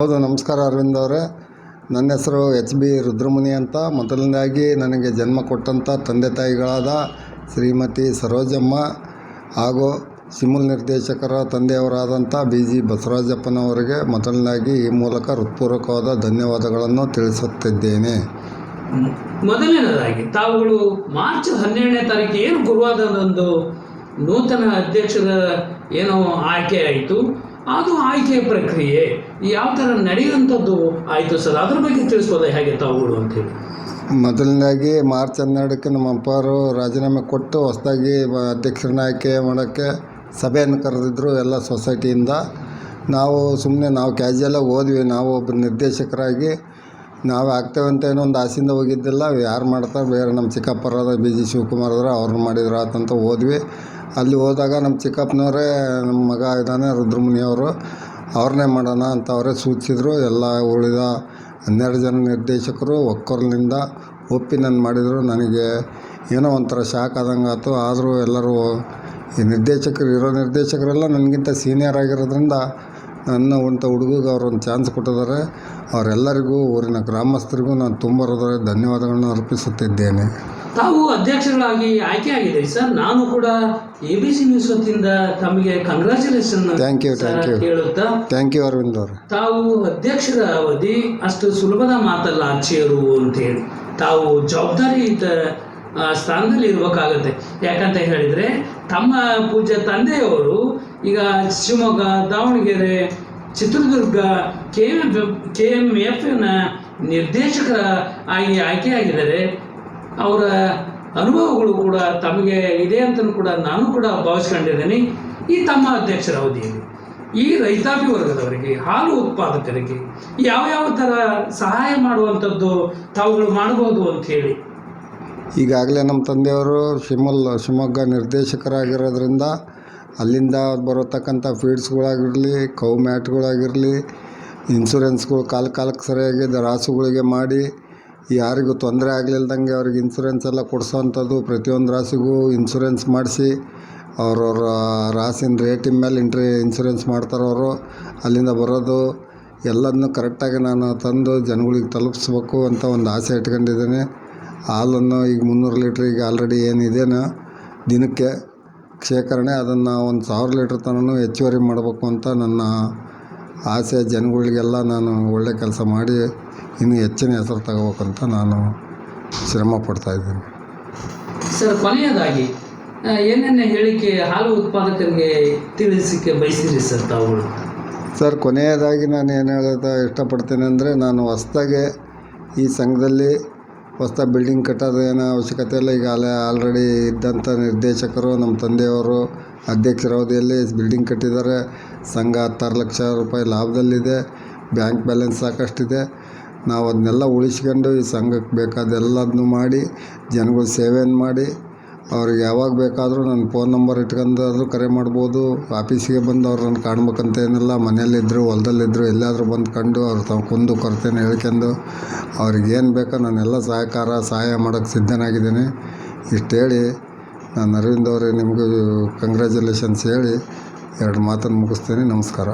ಹೌದು, ನಮಸ್ಕಾರ ಅರವಿಂದ್ ಅವರೇ. ನನ್ನ ಹೆಸರು HB ರುದ್ರಮುನಿ ಅಂತ. ಮೊದಲನೇದಾಗಿ ನನಗೆ ಜನ್ಮ ಕೊಟ್ಟಂಥ ತಂದೆ ತಾಯಿಗಳಾದ ಶ್ರೀಮತಿ ಸರೋಜಮ್ಮ ಹಾಗೂ ಸಿಮುಲ್ ನಿರ್ದೇಶಕರ ತಂದೆಯವರಾದಂಥ BG ಬಸವರಾಜಪ್ಪನವರಿಗೆ ಮೊದಲನೇದಾಗಿ ಈ ಮೂಲಕ ಹೃತ್ಪೂರ್ವಕವಾದ ಧನ್ಯವಾದಗಳನ್ನು ತಿಳಿಸುತ್ತಿದ್ದೇನೆ. ಮೊದಲನೇದಾಗಿ ತಾವುಗಳು ಮಾರ್ಚ್ 12ನೇ ತಾರೀಕು ಏನು ಗುರುವಾರದಂದು ನೂತನ ಅಧ್ಯಕ್ಷರ ಏನೋ ಆಯ್ಕೆ ಆಯಿತು, ಅದು ಆಯ್ಕೆಯ ಪ್ರಕ್ರಿಯೆ ಯಾವ ಥರ ನಡೆಯುವಂಥದ್ದು ಆಯಿತು ಸರ್, ಅದ್ರ ಬಗ್ಗೆ ತಿಳಿಸ್ಬೋದ ಹೇಗೆ ತಾವುಗಳು ಅಂತೇಳಿ? ಮೊದಲನೇದಾಗಿ ಮಾರ್ಚ್ 12ಕ್ಕೆ ನಮ್ಮ ಅಪ್ಪರು ರಾಜೀನಾಮೆ ಕೊಟ್ಟು ಹೊಸದಾಗಿ ಅಧ್ಯಕ್ಷರನ್ನ ಆಯ್ಕೆ ಮಾಡೋಕ್ಕೆ ಸಭೆಯನ್ನು ಕರೆದಿದ್ದರು ಎಲ್ಲ ಸೊಸೈಟಿಯಿಂದ. ನಾವು ಕ್ಯಾಶುಯಲಾಗಿ ಹೋದ್ವಿ. ನಾವು ಒಬ್ಬರು ನಿರ್ದೇಶಕರಾಗಿ ನಾವು ಆಗ್ತೇವೆ ಅಂತ ಏನೋ ಒಂದು ಆಸೆಯಿಂದ ಹೋಗಿದ್ದಿಲ್ಲ. ಯಾರು ಮಾಡ್ತಾರೆ, ಬೇರೆ ನಮ್ಮ ಚಿಕ್ಕಪ್ಪರಾದ BG ಶಿವಕುಮಾರದ್ರ ಅವ್ರನ್ನ ಮಾಡಿದ್ರು ಆತಂತ ಹೋದ್ವಿ. ಅಲ್ಲಿ ಹೋದಾಗ ನಮ್ಮ ಚಿಕ್ಕಪ್ಪನವರೇ ನಮ್ಮ ಮಗ ಇದ್ದಾನೆ ರುದ್ರಮುನಿಯವರು, ಅವ್ರನ್ನೇ ಮಾಡೋಣ ಅಂತ ಅವರೇ ಸೂಚಿಸಿದ್ರು. ಎಲ್ಲ ಉಳಿದ 12 ಜನ ನಿರ್ದೇಶಕರು ಒಕ್ಕೊರಲಿನಿಂದ ಒಪ್ಪಿ ನಾನು ಮಾಡಿದರು. ನನಗೆ ಏನೋ ಒಂಥರ ಶಾಕ್ ಆದಂಗೆ ಆಯ್ತು. ಆದರೂ ಎಲ್ಲರೂ ಈ ನಿರ್ದೇಶಕರೆಲ್ಲ ನನಗಿಂತ ಸೀನಿಯರ್ ಆಗಿರೋದ್ರಿಂದ ನನ್ನ ಒಂಥ ಹುಡುಗಿಗೆ ಅವರೊಂದು ಚಾನ್ಸ್ ಕೊಟ್ಟಿದ್ದಾರೆ. ಅವರೆಲ್ಲರಿಗೂ ಊರಿನ ಗ್ರಾಮಸ್ಥರಿಗೂ ನಾನು ತುಂಬ ಧನ್ಯವಾದಗಳನ್ನು ಅರ್ಪಿಸುತ್ತಿದ್ದೇನೆ. ತಾವು ಅಧ್ಯಕ್ಷರಾಗಿ ಆಯ್ಕೆ ಆಗಿದ್ದೀರಿ ಸರ್. ನಾನು ಕೂಡ ABC ನ್ಯೂಸ್ ವತಿಯಿಂದ ತಮಗೆ ಕಂಗ್ರ್ಯಾಚುಲೇಷನ್ ಹೇಳುತ್ತಾ, ಥ್ಯಾಂಕ್ ಯು ಅರವಿಂದ್ ಅವರು. ತಾವು ಅಧ್ಯಕ್ಷರ ಅವಧಿ ಅಷ್ಟು ಸುಲಭದ ಮಾತಲ್ಲ ಅಚ್ಚೇರು ಅಂತೇಳಿ. ತಾವು ಜವಾಬ್ದಾರಿಯುತ ಸ್ಥಾನದಲ್ಲಿ ಇರಬೇಕಾಗತ್ತೆ. ಯಾಕಂತ ಹೇಳಿದರೆ ತಮ್ಮ ಪೂಜ್ಯ ತಂದೆಯವರು ಈಗ ಶಿವಮೊಗ್ಗ, ದಾವಣಗೆರೆ, ಚಿತ್ರದುರ್ಗ KMFನ ನಿರ್ದೇಶಕರ ಆಯ್ಕೆಯಾಗಿದ್ದಾರೆ. ಅವರ ಅನುಭವಗಳು ಕೂಡ ತಮಗೆ ಇದೆ ಅಂತಲೂ ಕೂಡ ನಾನು ಕೂಡ ಭಾವಿಸ್ಕೊಂಡಿದ್ದೇನೆ. ಈ ತಮ್ಮ ಅಧ್ಯಕ್ಷರ ಅವಧಿಯಲ್ಲಿ ಈ ರೈತಾಪಿ ವರ್ಗದವರಿಗೆ, ಹಾಲು ಉತ್ಪಾದಕರಿಗೆ ಯಾವ ಥರ ಸಹಾಯ ಮಾಡುವಂಥದ್ದು ತಾವುಗಳು ಮಾಡಬಹುದು ಅಂಥೇಳಿ? ಈಗಾಗಲೇ ನಮ್ಮ ತಂದೆಯವರು ಶಿವಮೊಗ್ಗ ನಿರ್ದೇಶಕರಾಗಿರೋದ್ರಿಂದ ಅಲ್ಲಿಂದ ಬರತಕ್ಕಂಥ ಫೀಡ್ಸ್ಗಳಾಗಿರಲಿ, ಕೌ ಮ್ಯಾಟ್ಗಳಾಗಿರಲಿ, ಇನ್ಶೂರೆನ್ಸ್ಗಳು ಕಾಲಕ್ಕೆ ಸರಿಯಾಗಿ ರಾಸುಗಳಿಗೆ ಮಾಡಿ ಯಾರಿಗೂ ತೊಂದರೆ ಆಗಲಿಲ್ದಂಗೆ ಅವ್ರಿಗೆ ಇನ್ಶೂರೆನ್ಸ್ ಎಲ್ಲ ಕೊಡಿಸೋವಂಥದ್ದು. ಪ್ರತಿಯೊಂದು ರಾಸಿಗೂ ಇನ್ಶೂರೆನ್ಸ್ ಮಾಡಿಸಿ ಅವ್ರವ್ರ ರಾಸಿನ ರೇಟಿನ ಮೇಲೆ ಇನ್ಶೂರೆನ್ಸ್ ಮಾಡ್ತಾರವರು. ಅಲ್ಲಿಂದ ಬರೋದು ಎಲ್ಲದನ್ನೂ ಕರೆಕ್ಟಾಗಿ ನಾನು ತಂದು ಜನಗಳಿಗೆ ತಲುಪಿಸ್ಬೇಕು ಅಂತ ಒಂದು ಆಸೆ ಇಟ್ಕೊಂಡಿದ್ದೇನೆ. ಹಾಲನ್ನು ಈಗ 300 ಲೀಟ್ರ್ ಈಗ ಆಲ್ರೆಡಿ ಏನಿದೆಯೋ ದಿನಕ್ಕೆ ಶೇಖರಣೆ, ಅದನ್ನು 1000 ಲೀಟ್ರ್ ತನಕ ಹೆಚ್ಚುವರಿ ಮಾಡಬೇಕು ಅಂತ ನನ್ನ ಆಸೆ. ಜನಗಳಿಗೆಲ್ಲ ನಾನು ಒಳ್ಳೆ ಕೆಲಸ ಮಾಡಿ ಇನ್ನೂ ಹೆಚ್ಚಿನ ಹೆಸರು ತಗೋಬೇಕಂತ ನಾನು ಶ್ರಮ ಪಡ್ತಾಯಿದ್ದೀನಿ. ಸರ್, ಕೊನೆಯದಾಗಿ ಏನೇನು ಹೇಳಿಕೆ ಹಾಲು ಉತ್ಪಾದಕರಿಗೆ ತಿಳಿಸಲಿಕ್ಕೆ ಬಯಸಿರಿ ಸರ್ ತಾವುಗಳು? ಸರ್, ಕೊನೆಯದಾಗಿ ನಾನು ಏನು ಹೇಳೋದು ಇಷ್ಟಪಡ್ತೇನೆ ಅಂದರೆ, ನಾನು ಹೊಸ್ದಾಗೆ ಈ ಸಂಘದಲ್ಲಿ ಹೊಸ ಬಿಲ್ಡಿಂಗ್ ಕಟ್ಟೋದು ಏನೋ ಅವಶ್ಯಕತೆ ಇಲ್ಲ. ಈಗ ಆಲ್ರೆಡಿ ಇದ್ದಂಥ ನಿರ್ದೇಶಕರು ನಮ್ಮ ತಂದೆಯವರು ಅಧ್ಯಕ್ಷರ ಅವಧಿಯಲ್ಲಿ ಬಿಲ್ಡಿಂಗ್ ಕಟ್ಟಿದ್ದಾರೆ. ಸಂಘ 16 ಲಕ್ಷ ರೂಪಾಯಿ ಲಾಭದಲ್ಲಿದೆ. ಬ್ಯಾಂಕ್ ಬ್ಯಾಲೆನ್ಸ್ ಸಾಕಷ್ಟಿದೆ. ನಾವು ಅದನ್ನೆಲ್ಲ ಉಳಿಸ್ಕೊಂಡು ಈ ಸಂಘಕ್ಕೆ ಬೇಕಾದೆಲ್ಲದನ್ನೂ ಮಾಡಿ ಜನಗಳ ಸೇವೆಯನ್ನು ಮಾಡಿ ಅವ್ರಿಗೆ ಯಾವಾಗ ಬೇಕಾದರೂ ನನ್ನ ಫೋನ್ ನಂಬರ್ ಇಟ್ಕೊಂಡಾದರೂ ಕರೆ ಮಾಡ್ಬೋದು. ಆಫೀಸಿಗೆ ಬಂದು ಅವ್ರನ್ನ ಕಾಣ್ಬೇಕಂತ ಏನಿಲ್ಲ. ಮನೆಯಲ್ಲಿದ್ದರು, ಹೊಲದಲ್ಲಿದ್ದರು, ಎಲ್ಲಾದರೂ ಬಂದು ಕಂಡು ಅವ್ರು ತಾವು ಕುಂದು ಕೊರತೆನ ಹೇಳ್ಕೊಂಡು ಅವ್ರಿಗೇನು ಬೇಕೋ ನಾನೆಲ್ಲ ಸಹಾಯ ಮಾಡೋಕ್ಕೆ ಸಿದ್ಧನಾಗಿದ್ದೀನಿ. ಇಷ್ಟು ಹೇಳಿ ನಾನು ಅರವಿಂದ್ ಅವರೇ ನಿಮಗೂ ಕಂಗ್ರ್ಯಾಚುಲೇಷನ್ಸ್ ಹೇಳಿ 2 ಮಾತನ್ನು ಮುಗಿಸ್ತೀನಿ. ನಮಸ್ಕಾರ.